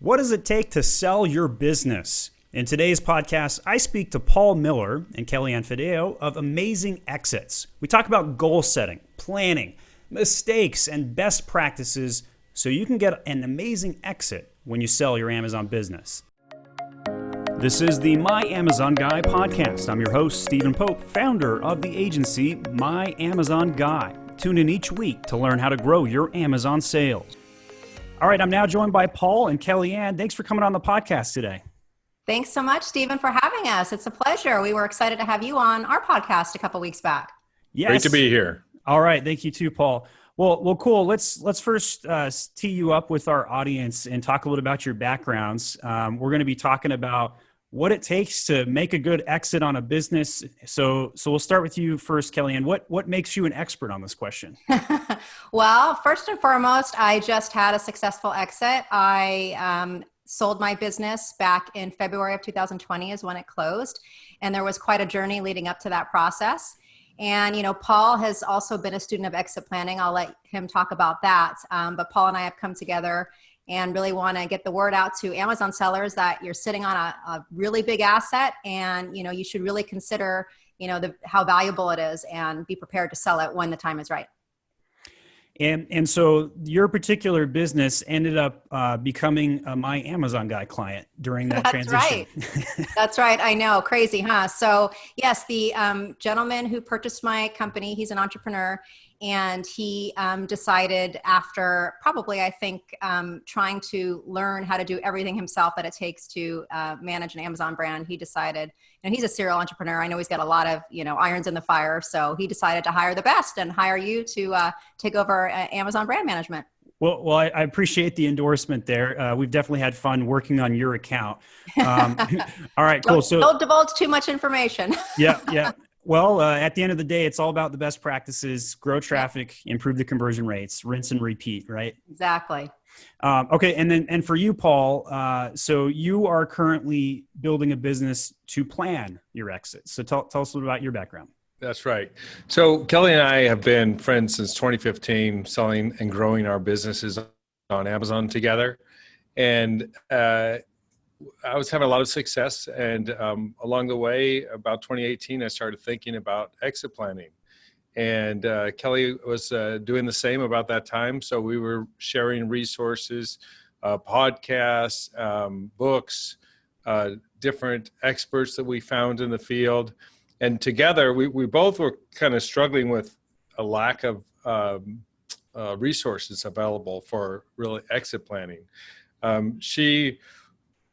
What does it take to sell your business? In today's podcast, I speak to Paul Miller and Kellianne Fedio of Amazing Exits. We talk about goal setting, planning, mistakes, and best practices so you can get an amazing exit when you sell your Amazon business. This is the My Amazon Guy podcast. I'm your host, Stephen Pope, founder of the agency My Amazon Guy. Tune in each week to learn how to grow your Amazon sales. All right, I'm now joined by Paul and Kellianne. Thanks for coming on the podcast today. Thanks so much, Stephen, for having us. It's a pleasure. We were excited to have you on our podcast a couple weeks back. Yes. Great to be here. All right. Thank you too, Paul. Well, cool. Let's first tee you up with our audience and talk a little about your backgrounds. We're going to be talking about what it takes to make a good exit on a business. So we'll start with you first, Kellianne. What makes you an expert on this question? Well, first and foremost, I just had a successful exit. I sold my business back in February of 2020 is when it closed. And there was quite a journey leading up to that process. And, Paul has also been a student of exit planning. I'll let him talk about that. But Paul and I have come together and really want to get the word out to Amazon sellers that you're sitting on a really big asset, and you should really consider how valuable it is and be prepared to sell it when the time is right. And so your particular business ended up becoming a My Amazon Guy client during that transition. Right. That's right. I know. Crazy, huh? So yes, the gentleman who purchased my company, he's an entrepreneur, and he decided after probably, I think, trying to learn how to do everything himself that it takes to manage an Amazon brand, he decided, and he's a serial entrepreneur. I know he's got a lot of, irons in the fire. So he decided to hire the best and hire you to take over Amazon brand management. Well, I appreciate the endorsement there. We've definitely had fun working on your account. All right, cool. So don't divulge too much information. Yeah. Well, at the end of the day, it's all about the best practices, grow traffic, improve the conversion rates, rinse and repeat, right? Exactly. Okay. And for you, Paul, so you are currently building a business to plan your exit. So tell us a little about your background. That's right. So Kelly and I have been friends since 2015, selling and growing our businesses on Amazon together. And I was having a lot of success. And along the way, about 2018, I started thinking about exit planning. And Kelly was doing the same about that time. So we were sharing resources, podcasts, books, different experts that we found in the field. And together, we both were kind of struggling with a lack of resources available for really exit planning. She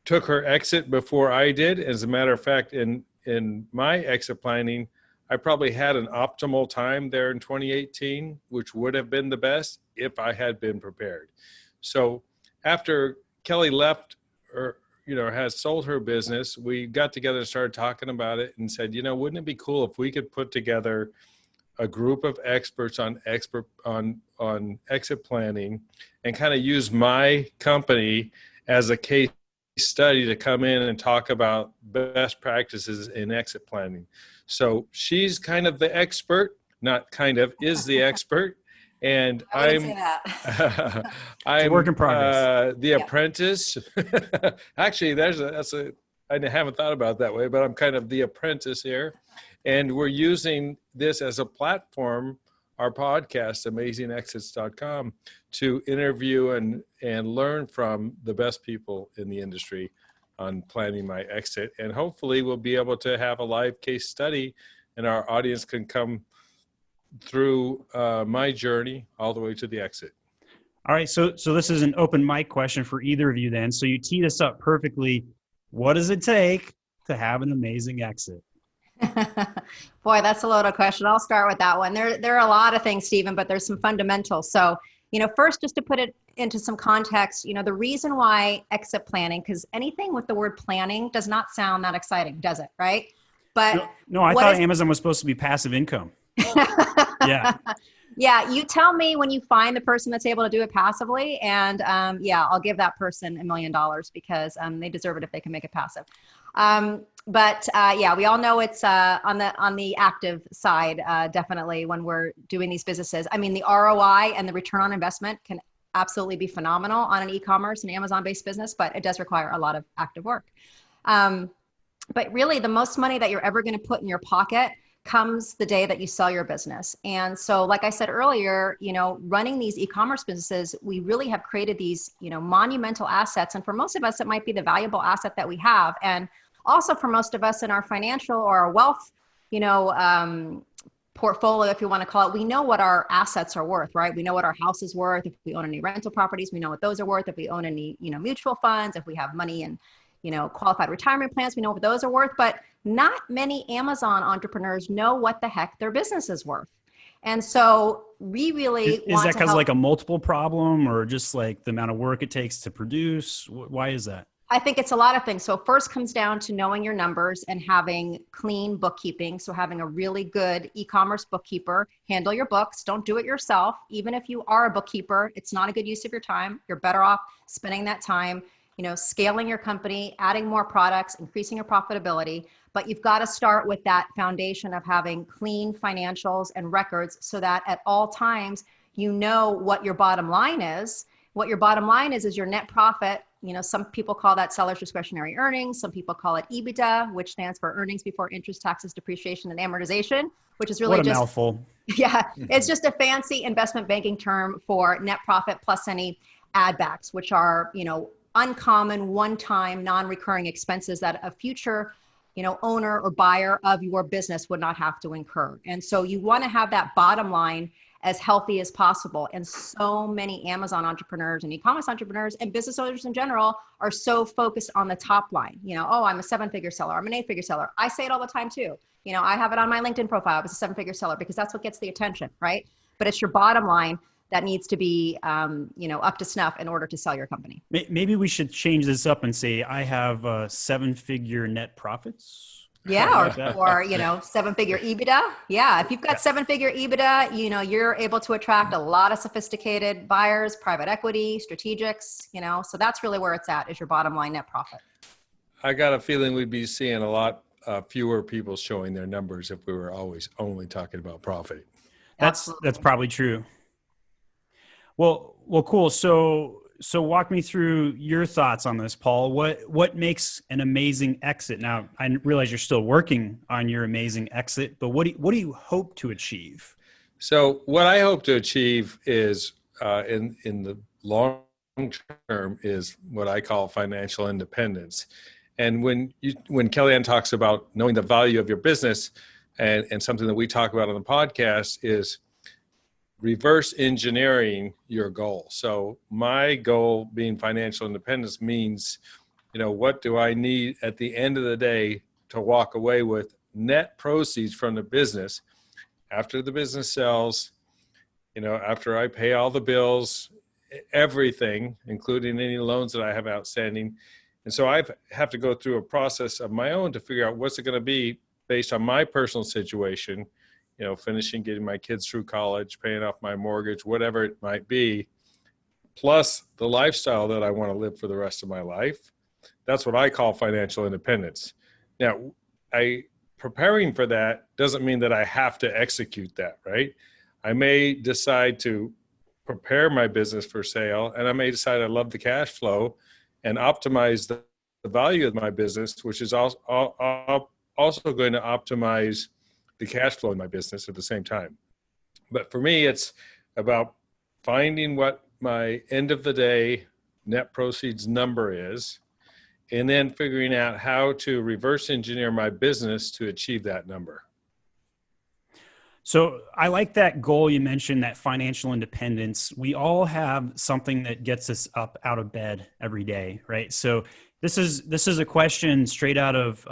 took her exit before I did. As a matter of fact, in my exit planning, I probably had an optimal time there in 2018, which would have been the best if I had been prepared. So after Kelly left, or has sold her business, we got together and started talking about it and said, wouldn't it be cool if we could put together a group of experts on exit planning and kind of use my company as a case study to come in and talk about best practices in exit planning. So she's kind of the expert, not kind of, is the expert. And I'm a work in progress. The apprentice. Actually, I haven't thought about it that way, but I'm kind of the apprentice here. And we're using this as a platform, our podcast, amazingexits.com, to interview and learn from the best people in the industry on planning my exit. And hopefully we'll be able to have a live case study and our audience can come through my journey all the way to the exit. All right. So this is an open mic question for either of you then. So you teed us up perfectly. What does it take to have an amazing exit? Boy, that's a loaded question. I'll start with that one. There are a lot of things, Stephen, but there's some fundamentals. So, first, just to put it into some context, the reason why exit planning, because anything with the word planning does not sound that exciting, does it? Right? But no, I thought Amazon was supposed to be passive income. Yeah. Yeah. You tell me when you find the person that's able to do it passively. And I'll give that person $1 million because they deserve it if they can make it passive. But we all know it's on the active side, definitely when we're doing these businesses. I mean, the ROI and the return on investment can absolutely be phenomenal on an e-commerce and Amazon-based business, but it does require a lot of active work. But really, the most money that you're ever going to put in your pocket comes the day that you sell your business. And so, like I said earlier, running these e-commerce businesses, we really have created these, monumental assets. And for most of us, it might be the valuable asset that we have. And also for most of us in our financial or our wealth, portfolio, if you want to call it, we know what our assets are worth, right? We know what our house is worth. If we own any rental properties, we know what those are worth. If we own any, mutual funds, if we have money in, qualified retirement plans, we know what those are worth. But not many Amazon entrepreneurs know what the heck their business is worth. And so we really is that because like a multiple problem, or just like the amount of work it takes to produce? Why is that? I think it's a lot of things. So first comes down to knowing your numbers and having clean bookkeeping. So having a really good e-commerce bookkeeper handle your books. Don't do it yourself. Even if you are a bookkeeper, it's not a good use of your time. You're better off spending that time, scaling your company, adding more products, increasing your profitability. But you've got to start with that foundation of having clean financials and records so that at all times, you know what your bottom line is. What your bottom line is your net profit. Some people call that seller's discretionary earnings. Some people call it EBITDA, which stands for earnings before interest, taxes, depreciation, and amortization, which is really what a mouthful. Yeah, it's just a fancy investment banking term for net profit plus any add backs, which are, uncommon, one-time, non-recurring expenses that a future, owner or buyer of your business would not have to incur. And so you want to have that bottom line as healthy as possible. And so many Amazon entrepreneurs and e-commerce entrepreneurs and business owners in general are so focused on the top line. Oh, I'm a 7-figure seller. I'm an 8-figure seller. I say it all the time too. I have it on my LinkedIn profile as a 7-figure seller because that's what gets the attention, right? But it's your bottom line that needs to be, up to snuff in order to sell your company. Maybe we should change this up and say, I have 7-figure net profits. Yeah, or 7-figure EBITDA. Yeah, if you've got 7-figure EBITDA, you're able to attract a lot of sophisticated buyers, private equity, strategics, so that's really where it's at, is your bottom line net profit. I got a feeling we'd be seeing a lot fewer people showing their numbers if we were always only talking about profit. That's probably true. Well, cool. So walk me through your thoughts on this, Paul. What makes an amazing exit? Now, I realize you're still working on your amazing exit, but what do you hope to achieve? So what I hope to achieve is in the long term is what I call financial independence. And when Kellianne talks about knowing the value of your business, and something that we talk about on the podcast is reverse engineering your goal. So my goal being financial independence means, what do I need at the end of the day to walk away with net proceeds from the business after the business sells, after I pay all the bills, everything, including any loans that I have outstanding. And so I have to go through a process of my own to figure out what's it going to be based on my personal situation, finishing getting my kids through college, paying off my mortgage, whatever it might be, plus the lifestyle that I want to live for the rest of my life. That's what I call financial independence. Now, preparing for that doesn't mean that I have to execute that, right? I may decide to prepare my business for sale, and I may decide I love the cash flow and optimize the value of my business, which is also going to optimize the cash flow in my business at the same time. But for me, it's about finding what my end of the day net proceeds number is, and then figuring out how to reverse engineer my business to achieve that number. So I like that goal you mentioned, that financial independence. We all have something that gets us up out of bed every day, right? So this is a question straight out of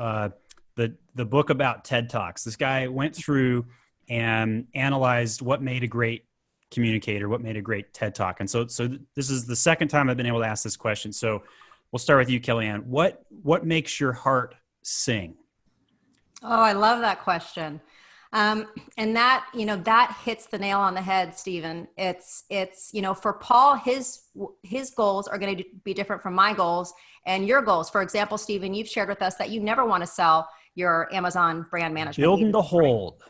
the book about TED Talks. This guy went through and analyzed what made a great communicator, what made a great TED Talk. And so this is the second time I've been able to ask this question. So we'll start with you, Kellianne. What makes your heart sing? Oh, I love that question. And that, that hits the nail on the head, Stephen. It's, for Paul, his goals are going to be different from my goals and your goals. For example, Stephen, you've shared with us that you never want to sell your Amazon brand management. Building to hold.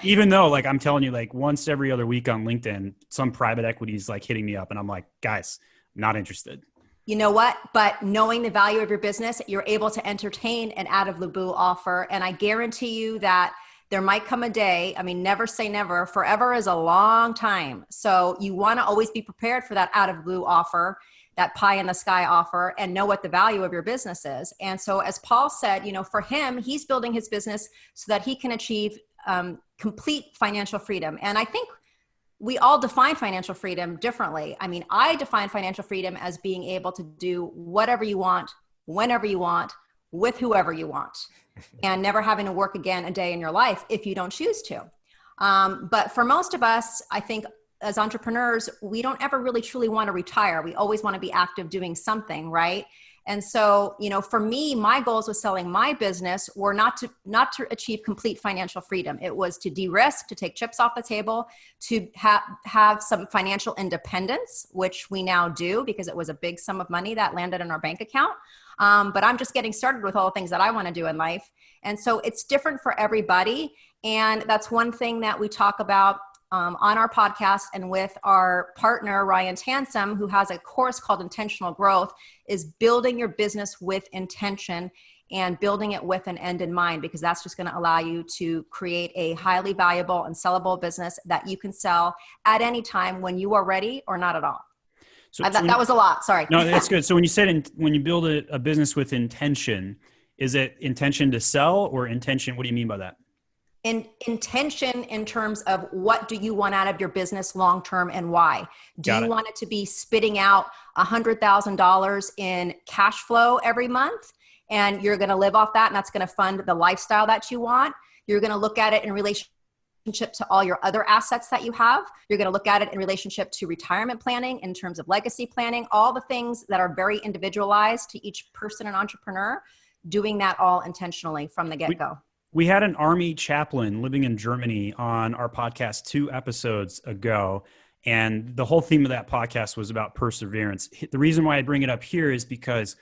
Even though, like, I'm telling you, like, once every other week on LinkedIn, some private equity is like hitting me up and I'm like, guys, not interested. You know what? But knowing the value of your business, you're able to entertain an out of the blue offer. And I guarantee you that there might come a day. I mean, never say never. Forever is a long time. So you want to always be prepared for that out of blue offer, that pie in the sky offer, and know what the value of your business is. And so, as Paul said, for him, he's building his business so that he can achieve complete financial freedom. And I think we all define financial freedom differently. I mean, I define financial freedom as being able to do whatever you want, whenever you want, with whoever you want, and never having to work again a day in your life if you don't choose to. But for most of us, I think as entrepreneurs, we don't ever really truly want to retire. We always want to be active doing something, right? And so, for me, my goals with selling my business were not to achieve complete financial freedom. It was to de-risk, to take chips off the table, to have some financial independence, which we now do because it was a big sum of money that landed in our bank account. But I'm just getting started with all the things that I want to do in life. And so it's different for everybody. And that's one thing that we talk about on our podcast, and with our partner, Ryan Tansem, who has a course called Intentional Growth, is building your business with intention and building it with an end in mind, because that's just going to allow you to create a highly valuable and sellable business that you can sell at any time when you are ready or not at all. So that was a lot. Sorry. No, that's good. So when you said when you build a business with intention, is it intention to sell or intention? What do you mean by that? Intention in terms of what do you want out of your business long-term and why? Do you want it to be spitting out $100,000 in cash flow every month, and you're going to live off that, and that's going to fund the lifestyle that you want? You're going to look at it in relationship to all your other assets that you have. You're going to look at it in relationship to retirement planning, in terms of legacy planning, all the things that are very individualized to each person and entrepreneur, doing that all intentionally from the get-go. We had an Army chaplain living in Germany on our podcast 2 episodes ago, and the whole theme of that podcast was about perseverance. The reason why I bring it up here is because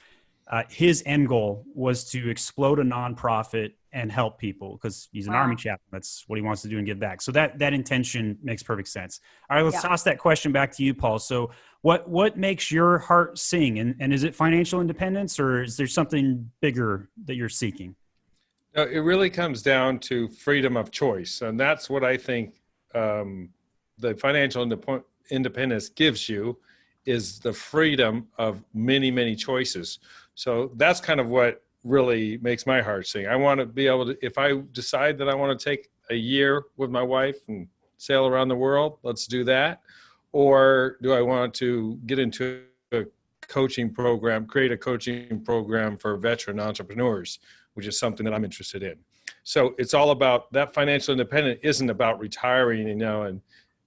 his end goal was to explode a nonprofit and help people, because he's an Army chaplain. That's what he wants to do and give back. So that intention makes perfect sense. All right, let's toss that question back to you, Paul. So what makes your heart sing? And is it financial independence, or is there something bigger that you're seeking? No, it really comes down to freedom of choice. And that's what I think the financial independence gives you, is the freedom of many, many choices. So that's kind of what really makes my heart sing. I want to be able to, if I decide that I want to take a year with my wife and sail around the world, let's do that. Or do I want to get into a coaching program, create a coaching program for veteran entrepreneurs, which is something that I'm interested in. So it's all about that. Financial independence isn't about retiring,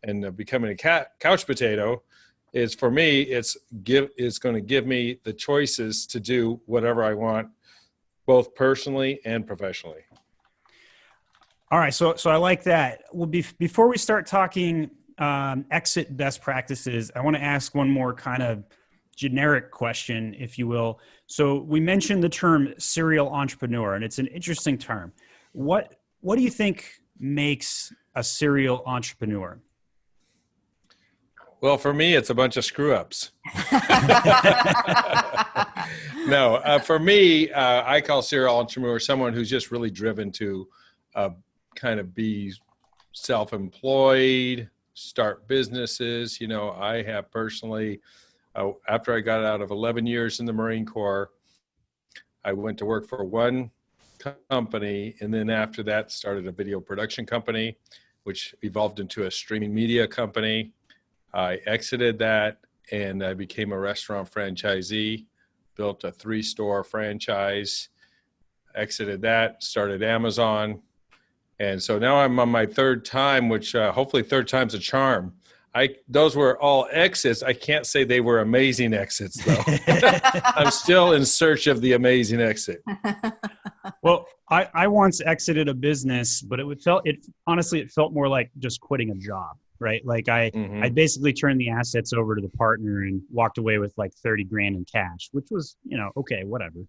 and becoming a couch potato. It's, for me, it's going to give me the choices to do whatever I want, both personally and professionally. All right. So I like that. Well, before we start talking exit best practices, I want to ask one more kind of generic question, if you will. So we mentioned the term serial entrepreneur, and it's an interesting term. What do you think makes a serial entrepreneur? Well, for me, it's a bunch of screw ups. No, for me, I call serial entrepreneur someone who's just really driven to kind of be self-employed, start businesses. I have personally, after I got out of 11 years in the Marine Corps, I went to work for one company, and then after that started a video production company, which evolved into a streaming media company. I exited that, and I became a restaurant franchisee, built a 3-store franchise, exited that, started Amazon. And so now I'm on my 3rd time, which hopefully 3rd time's a charm. Those were all exits. I can't say they were amazing exits, though. I'm still in search of the amazing exit. Well, I once exited a business, but it felt more like just quitting a job, right? Like I basically turned the assets over to the partner and walked away with like 30 grand in cash, which was, okay, whatever.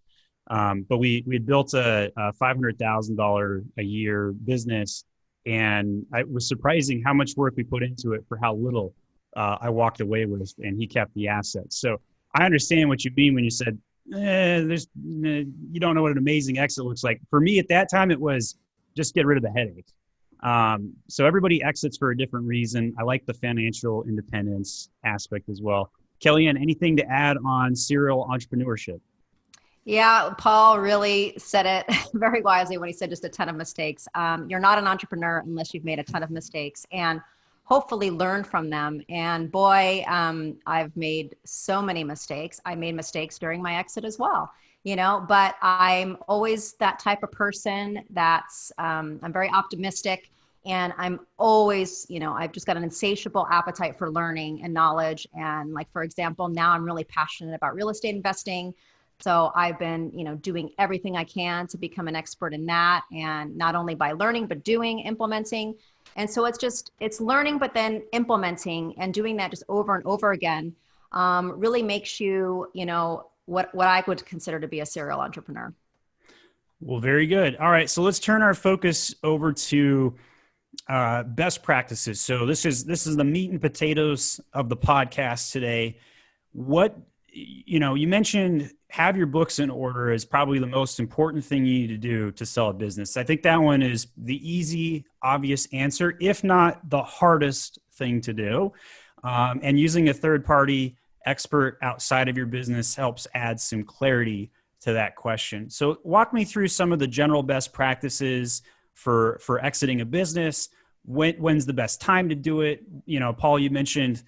But we had built a $500,000 a year business, And it was surprising how much work we put into it for how little I walked away with, and he kept the assets. So I understand what you mean when you said, you don't know what an amazing exit looks like. For me at that time, it was just get rid of the headache. So everybody exits for a different reason. I like the financial independence aspect as well. Kellianne, anything to add on serial entrepreneurship? Yeah, Paul really said it very wisely when he said just a ton of mistakes. You're not an entrepreneur unless you've made a ton of mistakes and hopefully learn from them. And boy, I've made so many mistakes. I made mistakes during my exit as well, but I'm always that type of person that's, I'm very optimistic. And I'm always, I've just got an insatiable appetite for learning and knowledge. And like, for example, now I'm really passionate about real estate investing. So I've been, doing everything I can to become an expert in that. And not only by learning, but doing, implementing. And so it's learning, but then implementing and doing that just over and over again really makes you, what I would consider to be a serial entrepreneur. Well, very good. All right. So let's turn our focus over to best practices. So this is the meat and potatoes of the podcast today. What, you mentioned have your books in order is probably the most important thing you need to do to sell a business. I think that one is the easy, obvious answer, if not the hardest thing to do. And using a third-party expert outside of your business helps add some clarity to that question. So walk me through some of the general best practices for exiting a business. When's the best time to do it? Paul, you mentioned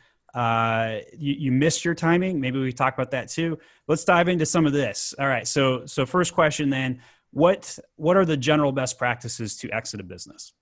you missed your timing. Maybe we talk about that too. Let's dive into some of this. All right. So first question then, what are the general best practices to exit a business?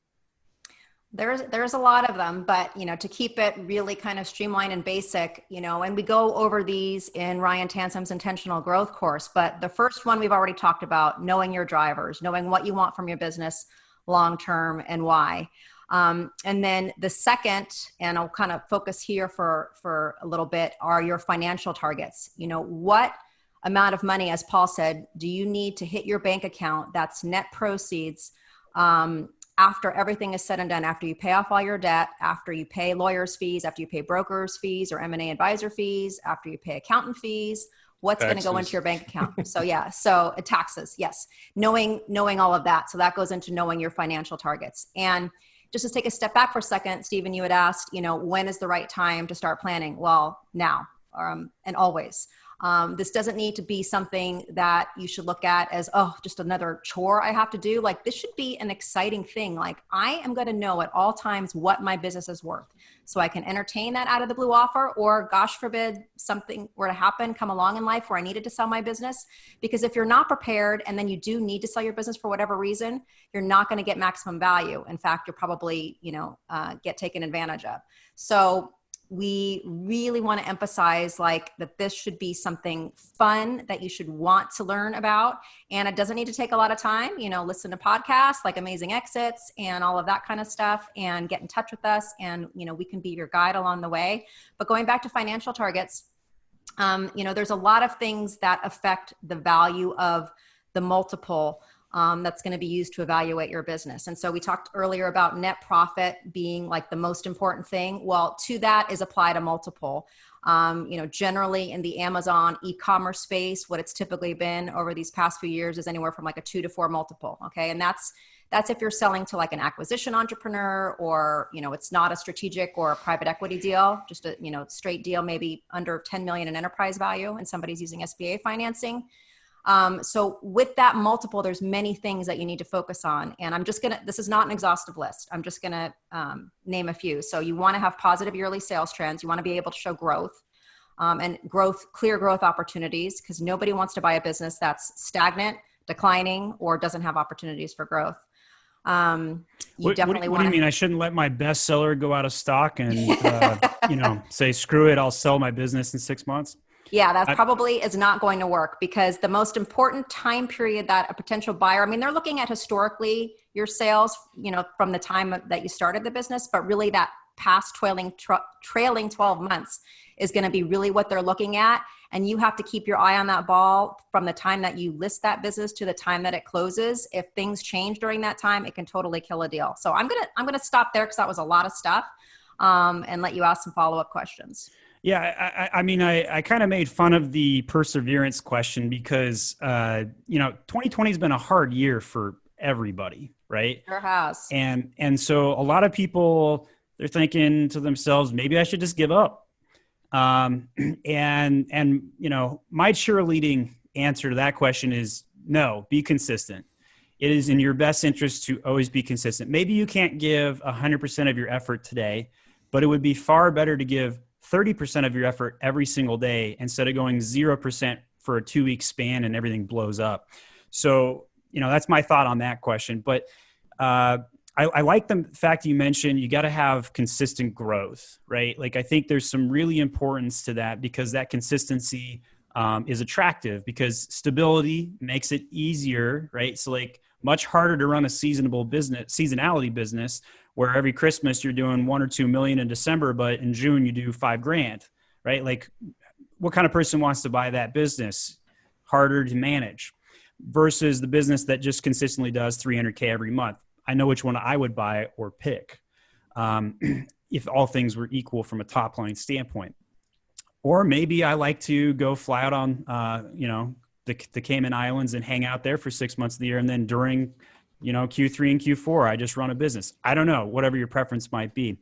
There's a lot of them, but to keep it really kind of streamlined and basic, and we go over these in Ryan Tansom's intentional growth course, but the first one we've already talked about, knowing your drivers, knowing what you want from your business long-term and why. And then the second, and I'll kind of focus here for a little bit, are your financial targets. What amount of money, as Paul said, do you need to hit your bank account that's net proceeds after everything is said and done, after you pay off all your debt, after you pay lawyers' fees, after you pay brokers' fees or M&A advisor fees, after you pay accountant fees, what's going to go into your bank account? So taxes, yes. Knowing all of that. So that goes into knowing your financial targets. And just to take a step back for a second, Stephen, you had asked, when is the right time to start planning? Well, now and always. This doesn't need to be something that you should look at as, just another chore I have to do. Like, this should be an exciting thing. Like, I am going to know at all times what my business is worth, so I can entertain that out of the blue offer, or gosh forbid something were to happen, come along in life where I needed to sell my business. Because if you're not prepared and then you do need to sell your business for whatever reason, you're not going to get maximum value. In fact, you'll probably, get taken advantage of. So we really want to emphasize that this should be something fun that you should want to learn about. And it doesn't need to take a lot of time, listen to podcasts like Amazing Exits and all of that kind of stuff, and get in touch with us. And, we can be your guide along the way. But going back to financial targets, there's a lot of things that affect the value of the multiple that's going to be used to evaluate your business. And so we talked earlier about net profit being like the most important thing. Well, to that is applied a multiple. Generally in the Amazon e-commerce space, what it's typically been over these past few years is anywhere from like a 2 to 4 multiple. Okay. And that's if you're selling to like an acquisition entrepreneur, or, it's not a strategic or a private equity deal, just a, straight deal, maybe under 10 million in enterprise value, and somebody's using SBA financing. So with that multiple, there's many things that you need to focus on. And this is not an exhaustive list. I'm just going to name a few. So you want to have positive yearly sales trends. You want to be able to show growth and clear growth opportunities, because nobody wants to buy a business that's stagnant, declining, or doesn't have opportunities for growth. What do you mean? I shouldn't let my bestseller go out of stock and, say, screw it, I'll sell my business in 6 months? Yeah, that probably is not going to work, because the most important time period that a potential buyer, they're looking at historically your sales, from the time that you started the business, but really that past trailing 12 months is going to be really what they're looking at. And you have to keep your eye on that ball from the time that you list that business to the time that it closes. If things change during that time, it can totally kill a deal. So I'm gonna stop there because that was a lot of stuff, and let you ask some follow-up questions. Yeah, I mean, I kind of made fun of the perseverance question because, 2020 has been a hard year for everybody, right? Sure has. And so a lot of people, they're thinking to themselves, maybe I should just give up. And my cheerleading answer to that question is no, be consistent. It is in your best interest to always be consistent. Maybe you can't give 100% of your effort today, but it would be far better to give 30% of your effort every single day instead of going 0% for a 2-week span and everything blows up. So, that's my thought on that question. But, I like the fact you mentioned you got to have consistent growth, right? Like, I think there's some really importance to that because that consistency is attractive because stability makes it easier, right? So like much harder to run a seasonality business where every Christmas you're doing 1 or 2 million in December, but in June you do $5,000, right? Like what kind of person wants to buy that business? Harder to manage versus the business that just consistently does 300K every month. I know which one I would buy or pick if all things were equal from a top line standpoint. Or maybe I like to go fly out on, the Cayman Islands and hang out there for 6 months of the year. And then during, Q3 and Q4, I just run a business. I don't know, whatever your preference might be.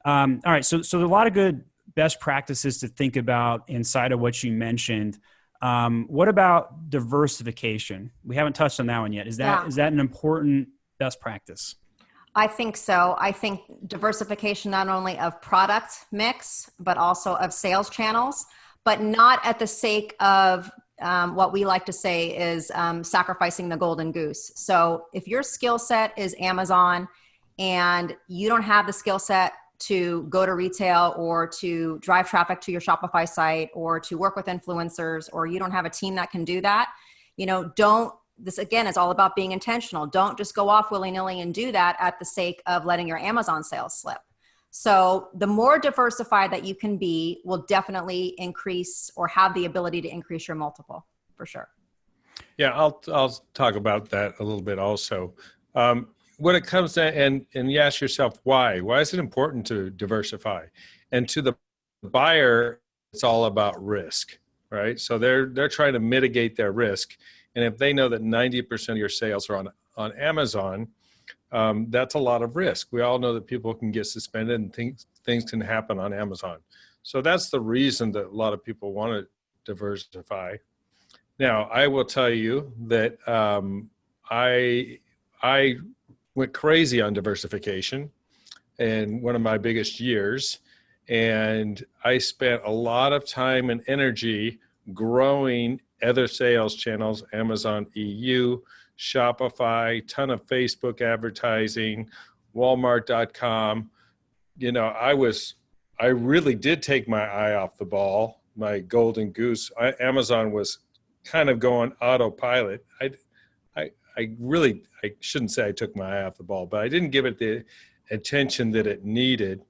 All right. So there are a lot of good best practices to think about inside of what you mentioned. What about diversification? We haven't touched on that one yet. Is that an important best practice? I think so. I think diversification not only of product mix, but also of sales channels, but not at the sake of what we like to say is sacrificing the golden goose. So if your skill set is Amazon and you don't have the skill set to go to retail or to drive traffic to your Shopify site or to work with influencers, or you don't have a team that can do that, this again is all about being intentional. Don't just go off willy-nilly and do that at the sake of letting your Amazon sales slip. So the more diversified that you can be will definitely increase or have the ability to increase your multiple for sure. Yeah, I'll talk about that a little bit also. When it comes to, and you ask yourself, why is it important to diversify? And to the buyer, it's all about risk, right? So they're trying to mitigate their risk. And if they know that 90% of your sales are on Amazon, that's a lot of risk. We all know that people can get suspended and things can happen on Amazon. So that's the reason that a lot of people want to diversify. Now, I will tell you that I went crazy on diversification in one of my biggest years. And I spent a lot of time and energy growing other sales channels, Amazon EU, Shopify, ton of Facebook advertising, Walmart.com. I really did take my eye off the ball, my golden goose. Amazon was kind of going autopilot. I shouldn't say I took my eye off the ball, but I didn't give it the attention that it needed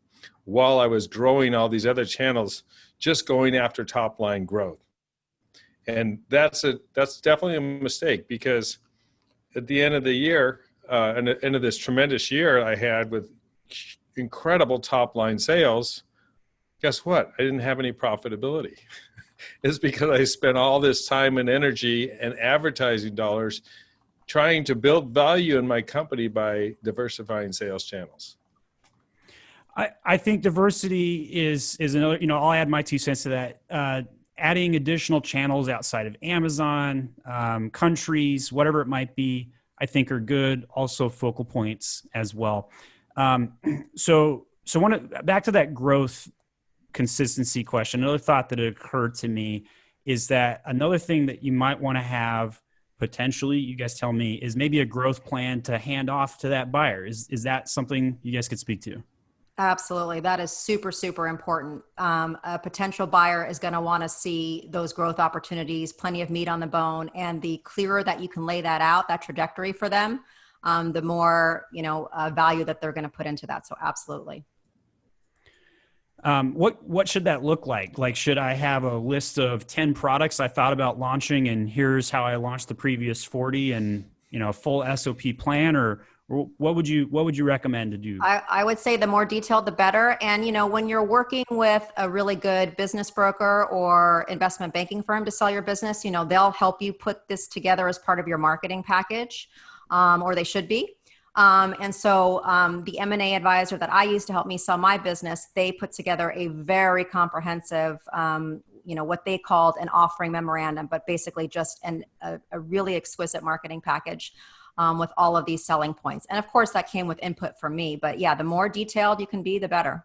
while I was growing all these other channels, just going after top line growth. And that's definitely a mistake because at the end of the year, and the end of this tremendous year I had with incredible top line sales, guess what? I didn't have any profitability. It's because I spent all this time and energy and advertising dollars trying to build value in my company by diversifying sales channels. I think diversity is another, I'll add my 2 cents to that. Adding additional channels outside of Amazon, countries, whatever it might be, I think are good. Also focal points as well. So back to that growth consistency question. Another thought that occurred to me is that another thing that you might want to have potentially, you guys tell me, is maybe a growth plan to hand off to that buyer. Is that something you guys could speak to? Absolutely. That is super, super important. A potential buyer is going to want to see those growth opportunities, plenty of meat on the bone, and the clearer that you can lay that out, that trajectory for them, the more, value that they're going to put into that. So absolutely. What should that look like? Like, should I have a list of 10 products I thought about launching, and here's how I launched the previous 40, and a full SOP plan, or what would you recommend to do? I would say the more detailed, the better. And, when you're working with a really good business broker or investment banking firm to sell your business, they'll help you put this together as part of your marketing package, or they should be. And so the M&A advisor that I use to help me sell my business, they put together a very comprehensive, what they called an offering memorandum, but basically just a really exquisite marketing package with all of these selling points. And of course that came with input from me, but yeah, the more detailed you can be, the better.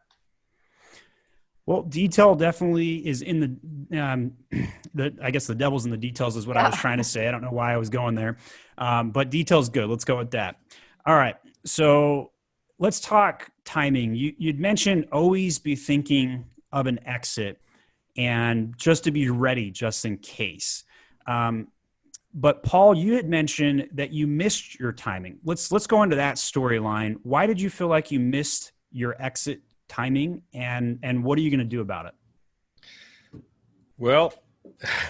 Well, detail definitely is in I guess the devil's in the details is what I was trying to say. I don't know why I was going there. But detail's good. Let's go with that. All right. So let's talk timing. You'd mentioned always be thinking of an exit and just to be ready just in case. But Paul, you had mentioned that you missed your timing. Let's go into that storyline. Why did you feel like you missed your exit timing, and what are you going to do about it? Well,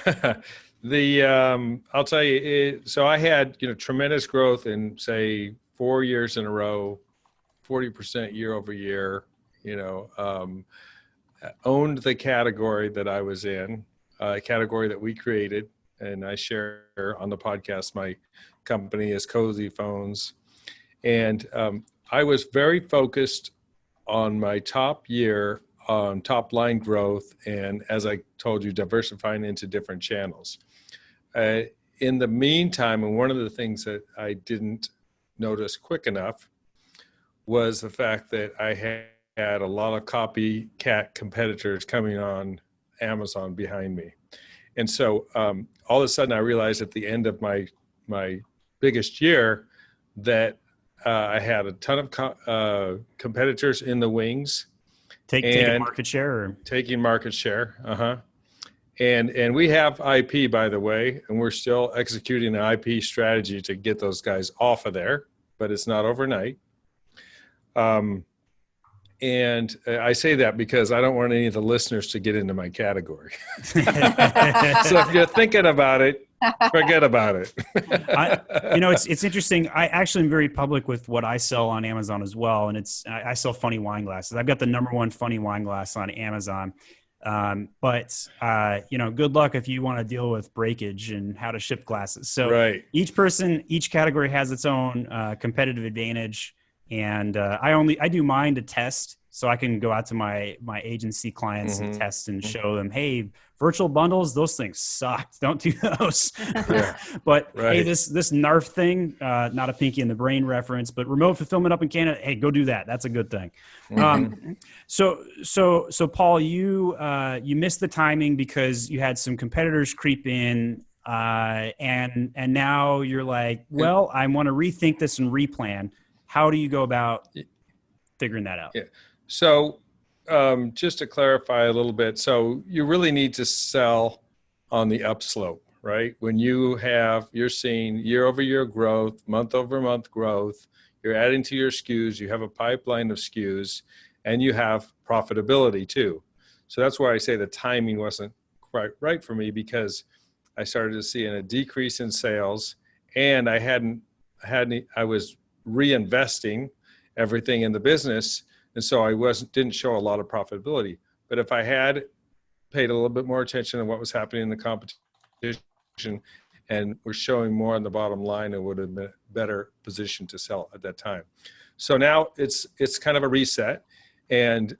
I'll tell you. So I had tremendous growth in say 4 years in a row, 40% year over year. Owned the category that I was in, a category that we created. And I share on the podcast, my company is Cozy Phones. And I was very focused on my top year on top line growth. And as I told you, diversifying into different channels. In the meantime, and one of the things that I didn't notice quick enough was the fact that I had a lot of copycat competitors coming on Amazon behind me. And so all of a sudden I realized at the end of my biggest year that I had a ton of competitors in the wings. Taking market share? Or? Taking market share, And we have IP, by the way, and we're still executing an IP strategy to get those guys off of there, but it's not overnight. And I say that because I don't want any of the listeners to get into my category. So if you're thinking about it, forget about it. It's interesting. I actually am very public with what I sell on Amazon as well. And I sell funny wine glasses. I've got the #1 funny wine glass on Amazon. But good luck if you want to deal with breakage and how to ship glasses. So right. Each category has its own competitive advantage. And I do mine to test, so I can go out to my agency clients and test and show them, hey, virtual bundles, those things suck. Don't do those. Yeah. But right. hey, this NARF thing, not a Pinky in the Brain reference, but remote fulfillment up in Canada, hey, go do that. That's a good thing. So Paul, you missed the timing because you had some competitors creep in, and now you're like, well, I want to rethink this and replan. How do you go about figuring that out? Yeah. So just to clarify a little bit, so you really need to sell on the upslope, right? When you're seeing year over year growth, month over month growth, you're adding to your SKUs, you have a pipeline of SKUs, and you have profitability too. So that's why I say the timing wasn't quite right for me, because I started to see a decrease in sales, and I was reinvesting everything in the business, and so I didn't show a lot of profitability. But if I had paid a little bit more attention to what was happening in the competition and was showing more on the bottom line, it would have been a better position to sell at that time. So now it's kind of a reset, and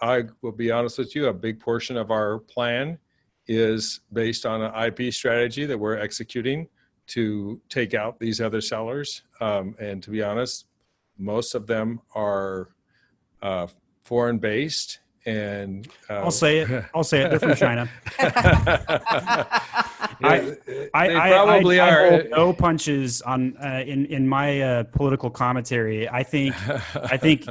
I will be honest with you, a big portion of our plan is based on an IP strategy that we're executing to take out these other sellers. And to be honest, most of them are foreign based, and I'll say it. They're from China. I probably are. I hold no punches on in my political commentary. I think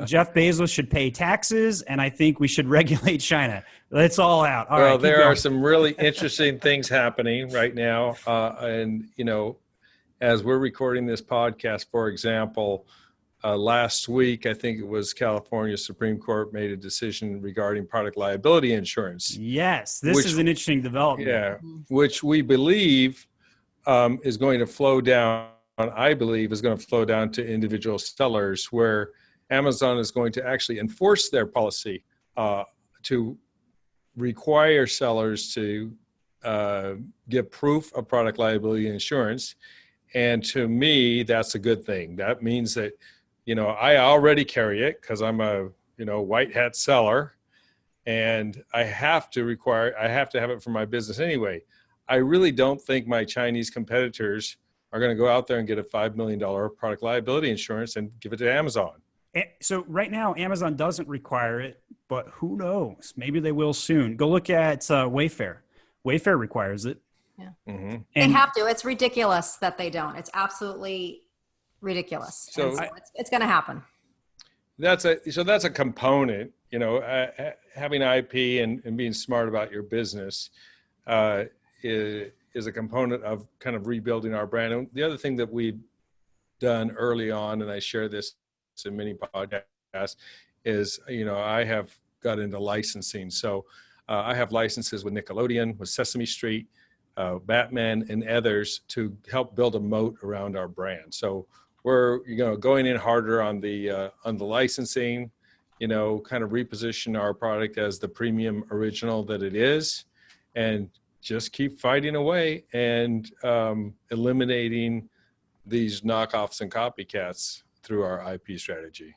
Jeff Bezos should pay taxes, and I think we should regulate China. It's all out. All right, there are some really interesting things happening right now, and as we're recording this podcast, for example, last week, I think it was California Supreme Court made a decision regarding product liability insurance. Yes, this is an interesting development. Yeah, which we believe is going to flow down, I believe, is going to flow down to individual sellers, where Amazon is going to actually enforce their policy to require sellers to give proof of product liability insurance. And to me, that's a good thing. That means that, I already carry it because I'm a, white hat seller, and I have to have it for my business anyway. I really don't think my Chinese competitors are going to go out there and get a $5 million product liability insurance and give it to Amazon. So right now, Amazon doesn't require it, but who knows? Maybe they will soon. Go look at Wayfair. Wayfair requires it. Yeah. Mm-hmm. They have to. It's ridiculous that they don't. It's absolutely ridiculous. So it's going to happen. That's a component, having IP and being smart about your business is a component of kind of rebuilding our brand. And the other thing that we've done early on, and I share this in many podcasts, is, I have got into licensing. So I have licenses with Nickelodeon, with Sesame Street, Batman, and others to help build a moat around our brand. So we're, going in harder on the licensing, kind of reposition our product as the premium original that it is, and just keep fighting away and eliminating these knockoffs and copycats through our IP strategy.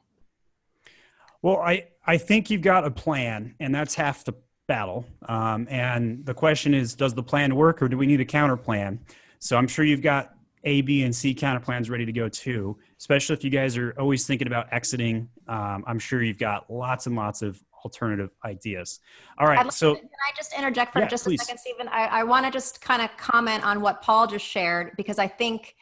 Well, I think you've got a plan, and that's half the battle. And the question is, does the plan work, or do we need a counter plan? So I'm sure you've got A, B, and C counter plans ready to go too, especially if you guys are always thinking about exiting. I'm sure you've got lots and lots of alternative ideas. All right. Can I just interject for just please. A second, Stephen? I want to just kind of comment on what Paul just shared, because I think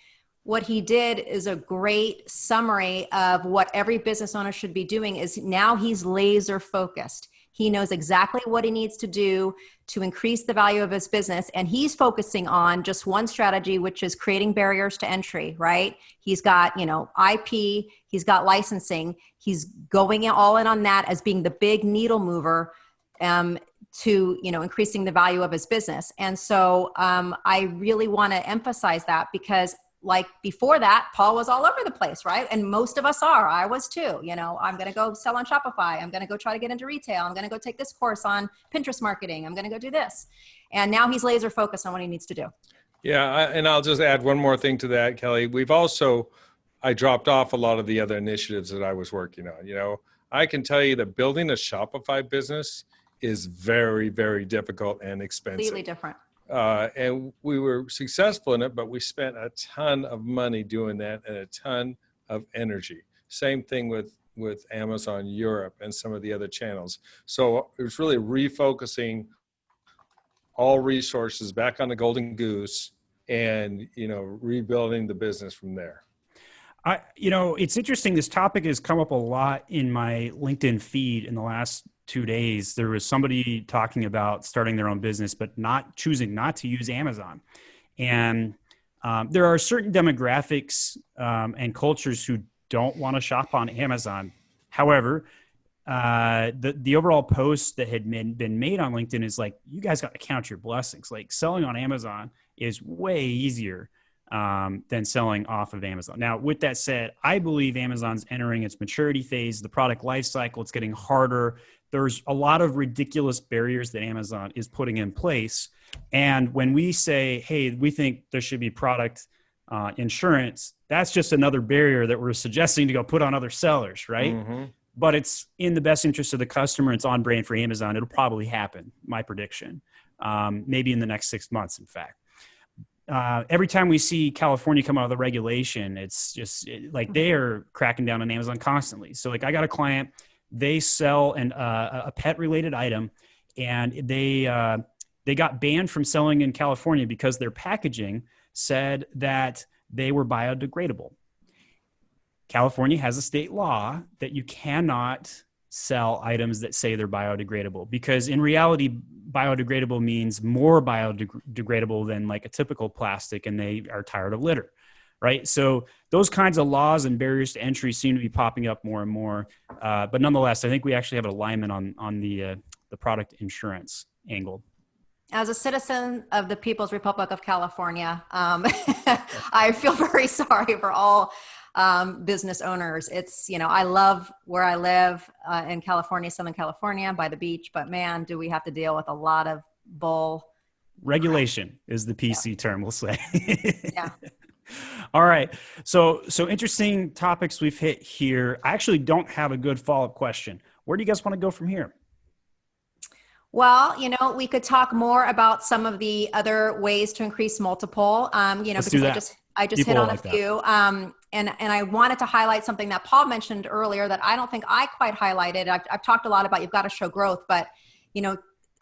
what he did is a great summary of what every business owner should be doing. Is now he's laser focused. He knows exactly what he needs to do to increase the value of his business. And he's focusing on just one strategy, which is creating barriers to entry, right? He's got, IP, he's got licensing. He's going all in on that as being the big needle mover to, increasing the value of his business. And so I really want to emphasize that, because like before that, Paul was all over the place, right? And most of us are. I was too. I'm going to go sell on Shopify. I'm going to go try to get into retail. I'm going to go take this course on Pinterest marketing. I'm going to go do this. And now he's laser focused on what he needs to do. Yeah. And I'll just add one more thing to that, Kelly. I dropped off a lot of the other initiatives that I was working on. I can tell you that building a Shopify business is very, very difficult and expensive. Completely different. And we were successful in it, but we spent a ton of money doing that and a ton of energy. Same thing with Amazon Europe and some of the other channels. So it was really refocusing all resources back on the golden goose and, rebuilding the business from there. It's interesting. This topic has come up a lot in my LinkedIn feed in the last 2 days. There was somebody talking about starting their own business, but choosing not to use Amazon. And there are certain demographics and cultures who don't want to shop on Amazon. However, the overall post that had been made on LinkedIn is like, you guys got to count your blessings. Like, selling on Amazon is way easier than selling off of Amazon. Now, with that said, I believe Amazon's entering its maturity phase, the product life cycle. It's getting harder. There's a lot of ridiculous barriers that Amazon is putting in place. And when we say, hey, we think there should be product insurance, that's just another barrier that we're suggesting to go put on other sellers, right? Mm-hmm. But it's in the best interest of the customer. It's on brand for Amazon. It'll probably happen, my prediction, maybe in the next 6 months, in fact. Every time we see California come out of the regulation, it's just like they are cracking down on Amazon constantly. So like I got a client, they sell a pet related item, and they got banned from selling in California because their packaging said that they were biodegradable. California has a state law that you cannot sell items that say they're biodegradable, because in reality, biodegradable means more biodegradable than like a typical plastic, and they are tired of litter. right? So those kinds of laws and barriers to entry seem to be popping up more and more. But nonetheless, I think we actually have an alignment on the product insurance angle. As a citizen of the People's Republic of California, I feel very sorry for all business owners. It's, I love where I live in California, Southern California by the beach, but man, do we have to deal with a lot of bull. Regulation is the PC term, we'll say. Yeah. All right. So interesting topics we've hit here. I actually don't have a good follow-up question. Where do you guys want to go from here? Well, we could talk more about some of the other ways to increase multiple, because I just hit on a few. And I wanted to highlight something that Paul mentioned earlier that I don't think I quite highlighted. I've talked a lot about you've got to show growth, but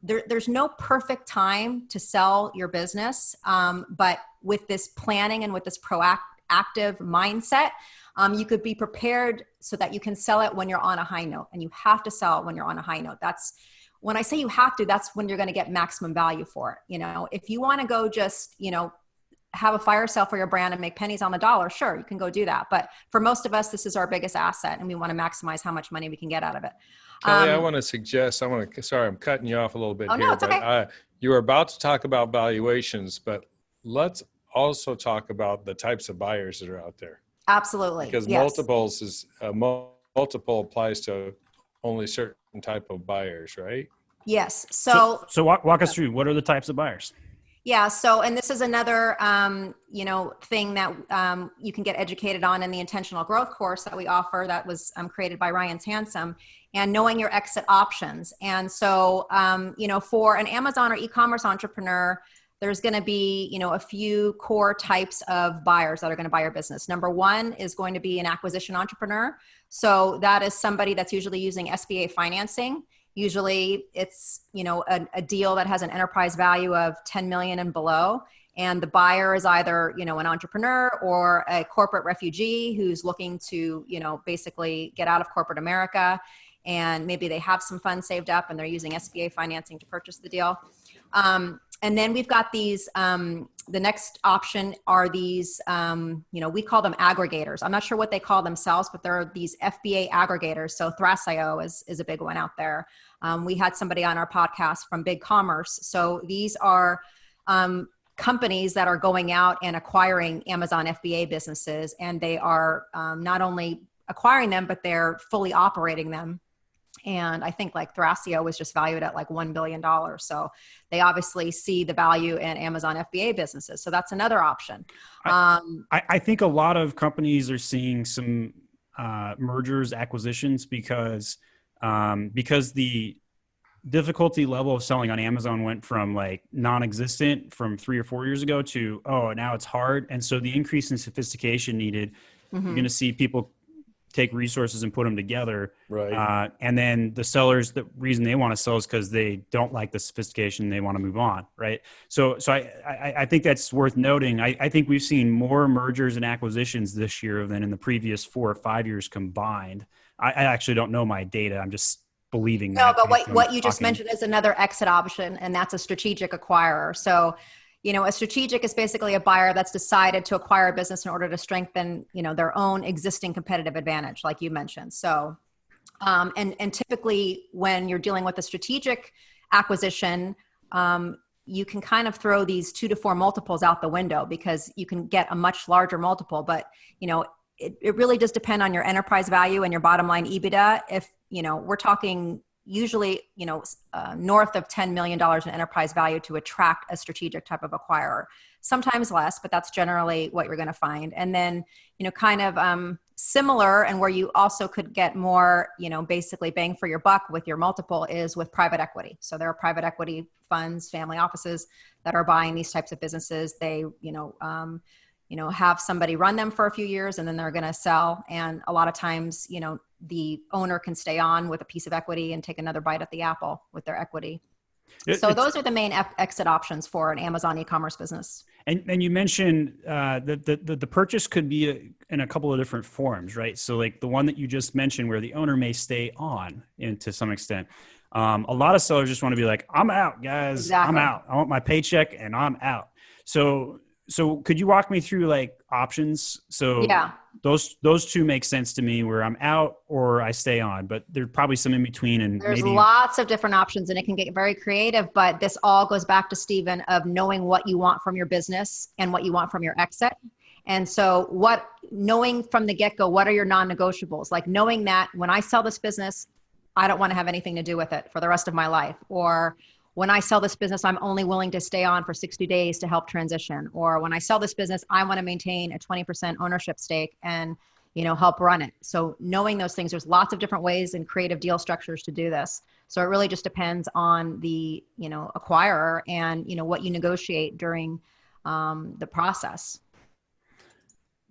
there's no perfect time to sell your business. But with this planning and with this proactive mindset, you could be prepared so that you can sell it when you're on a high note, and you have to sell it when you're on a high note. When I say you have to, that's when you're going to get maximum value for it. If you want to go just, have a fire sale for your brand and make pennies on the dollar, sure, you can go do that. But for most of us, this is our biggest asset, and we want to maximize how much money we can get out of it. Kelly, I want to suggest, sorry, I'm cutting you off a little bit here. No, it's okay. But you were about to talk about valuations, but let's also talk about the types of buyers that are out there. Absolutely. Because yes. multiple applies to only certain type of buyers, right? Yes. So walk us through, what are the types of buyers? Yeah. So, and this is another, thing that you can get educated on in the intentional growth course that we offer that was created by Ryan Sansom, and knowing your exit options. And so, for an Amazon or e-commerce entrepreneur, there's going to be, a few core types of buyers that are going to buy your business. Number one is going to be an acquisition entrepreneur. So that is somebody that's usually using SBA financing. Usually it's, a deal that has an enterprise value of 10 million and below. And the buyer is either, an entrepreneur or a corporate refugee who's looking to, basically get out of corporate America. And maybe they have some funds saved up and they're using SBA financing to purchase the deal. And then we've got these, the next option are these, we call them aggregators. I'm not sure what they call themselves, but there are these FBA aggregators. So Thrasio is a big one out there. We had somebody on our podcast from Big Commerce. So these are companies that are going out and acquiring Amazon FBA businesses, and they are not only acquiring them, but they're fully operating them. And I think like Thrasio was just valued at like $1 billion. So they obviously see the value in Amazon FBA businesses. So that's another option. I think a lot of companies are seeing some mergers, acquisitions, because the difficulty level of selling on Amazon went from like non-existent from 3 or 4 years ago to, now it's hard. And so the increase in sophistication needed, you're going to see people take resources and put them together. Right. And then the sellers, the reason they want to sell is because they don't like the sophistication. They want to move on. Right. So I think that's worth noting. I think we've seen more mergers and acquisitions this year than in the previous 4 or 5 years combined. I actually don't know my data. I'm just believing that. No, but what you just mentioned is another exit option, and that's a strategic acquirer. So, a strategic is basically a buyer that's decided to acquire a business in order to strengthen, their own existing competitive advantage, like you mentioned. So, and typically when you're dealing with a strategic acquisition, you can kind of throw these 2 to 4 multiples out the window because you can get a much larger multiple. But, it really does depend on your enterprise value and your bottom line EBITDA. If, we're talking usually, north of $10 million in enterprise value to attract a strategic type of acquirer, sometimes less, but that's generally what you're going to find. And then, kind of similar, and where you also could get more, basically bang for your buck with your multiple is with private equity. So there are private equity funds, family offices that are buying these types of businesses. They, have somebody run them for a few years and then they're going to sell. And a lot of times, the owner can stay on with a piece of equity and take another bite at the apple with their equity. So those are the main exit options for an Amazon e-commerce business. And you mentioned that the purchase could be in a couple of different forms, right? So like the one that you just mentioned where the owner may stay on to some extent. A lot of sellers just want to be like, I'm out, guys. Exactly. I'm out. I want my paycheck and I'm out. So So could you walk me through like options? So Yeah. those two make sense to me, where I'm out or I stay on, but there's probably some in between, and There's maybe lots of different options and it can get very creative, but this all goes back to Stephen of knowing what you want from your business and what you want from your exit. And so knowing from the get-go, what are your non-negotiables? Like knowing that when I sell this business, I don't want to have anything to do with it for the rest of my life. Or when I sell this business, I'm only willing to stay on for 60 days to help transition. Or when I sell this business, I want to maintain a 20% ownership stake and, help run it. So knowing those things, there's lots of different ways and creative deal structures to do this. So it really just depends on the, acquirer and, what you negotiate during the process.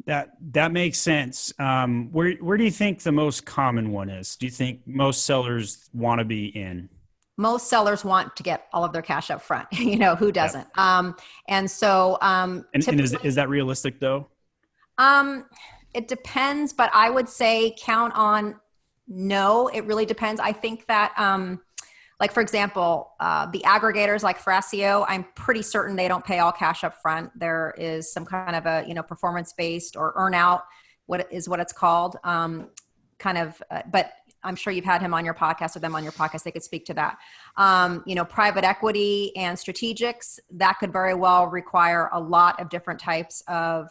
that makes sense. Where do you think the most common one is? Do you think most sellers want to be in? Most sellers want to get all of their cash up front, who doesn't? Yep. And so, and is that realistic though? It depends, but I would say count on no, it really depends. I think that, like for example, the aggregators like Fedio, I'm pretty certain they don't pay all cash up front. There is some kind of a, performance-based or earn-out, what it's called, but I'm sure you've had him on your podcast or them on your podcast. They could speak to that. Private equity and strategics, that could very well require a lot of different types of,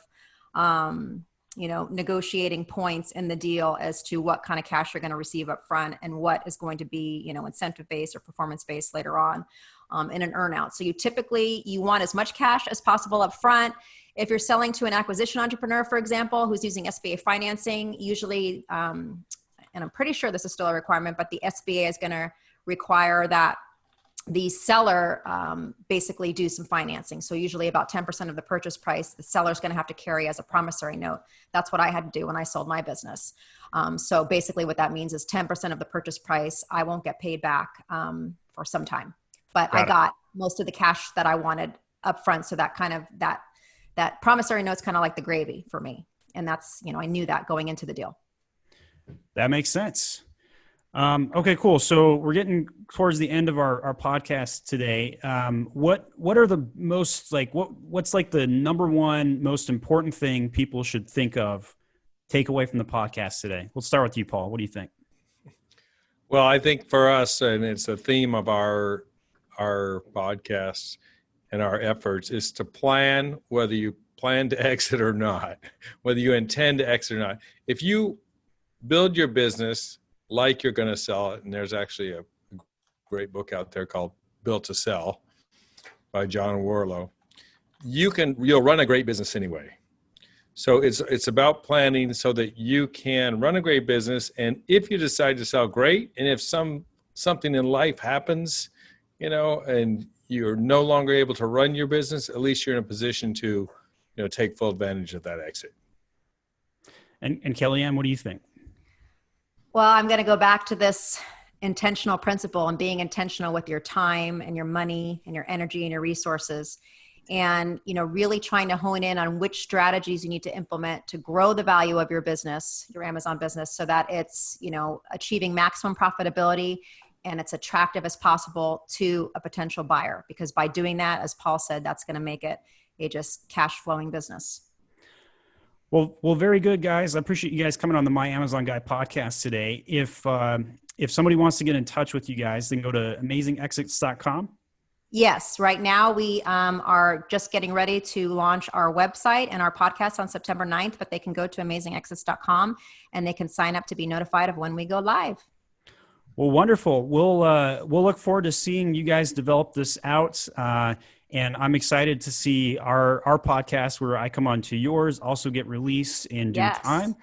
negotiating points in the deal as to what kind of cash you're going to receive up front and what is going to be, incentive-based or performance-based later on in an earn-out. So you want as much cash as possible up front. If you're selling to an acquisition entrepreneur, for example, who's using SBA financing, usually, and I'm pretty sure this is still a requirement, but the SBA is going to require that the seller basically do some financing. So usually about 10% of the purchase price, the seller's going to have to carry as a promissory note. That's what I had to do when I sold my business. So basically what that means is 10% of the purchase price, I won't get paid back for some time. But I got most of the cash that I wanted up front. So that kind of, that promissory note's kind of like the gravy for me. And that's, I knew that going into the deal. That makes sense. Okay, cool. So we're getting towards the end of our podcast today. What are the most what's like the number one most important thing people should think of, take away from the podcast today? We'll start with you, Paul. What do you think? Well, I think for us, and it's a theme of our podcasts and our efforts, is to plan whether you plan to exit or not, whether you intend to exit or not. If you build your business like you're going to sell it, and there's actually a great book out there called Built to Sell by John Warlow, you'll run a great business anyway. So it's about planning so that you can run a great business. And if you decide to sell, great. And if something in life happens, and you're no longer able to run your business, at least you're in a position to, take full advantage of that exit. And Kellianne, what do you think? Well, I'm going to go back to this intentional principle and being intentional with your time and your money and your energy and your resources. And, really trying to hone in on which strategies you need to implement to grow the value of your business, your Amazon business, so that it's, achieving maximum profitability and it's attractive as possible to a potential buyer. Because by doing that, as Paul said, that's going to make it a just cash flowing business. Well, very good, guys. I appreciate you guys coming on the My Amazon Guy podcast today. If somebody wants to get in touch with you guys, they can go to amazingexits.com. Yes. Right now we are just getting ready to launch our website and our podcast on September 9th, but they can go to amazingexits.com and they can sign up to be notified of when we go live. Well, wonderful. We'll look forward to seeing you guys develop this out. And I'm excited to see our podcast where I come on to yours also get released in due time.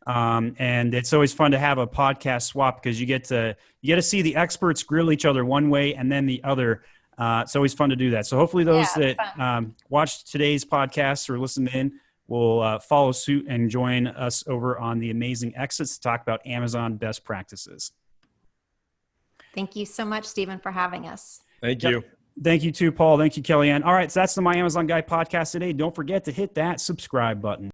And it's always fun to have a podcast swap because you get to see the experts grill each other one way and then the other. It's always fun to do that. So hopefully those that watched today's podcast or listened in will follow suit and join us over on the Amazing Exits to talk about Amazon best practices. Thank you so much, Stephen, for having us. Thank you. Thank you too, Paul. Thank you, Kellianne. All right, so that's the My Amazon Guy podcast today. Don't forget to hit that subscribe button.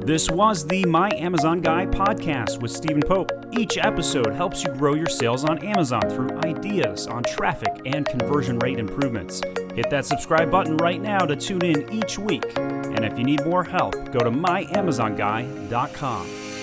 This was the My Amazon Guy podcast with Stephen Pope. Each episode helps you grow your sales on Amazon through ideas on traffic and conversion rate improvements. Hit that subscribe button right now to tune in each week. And if you need more help, go to myamazonguy.com.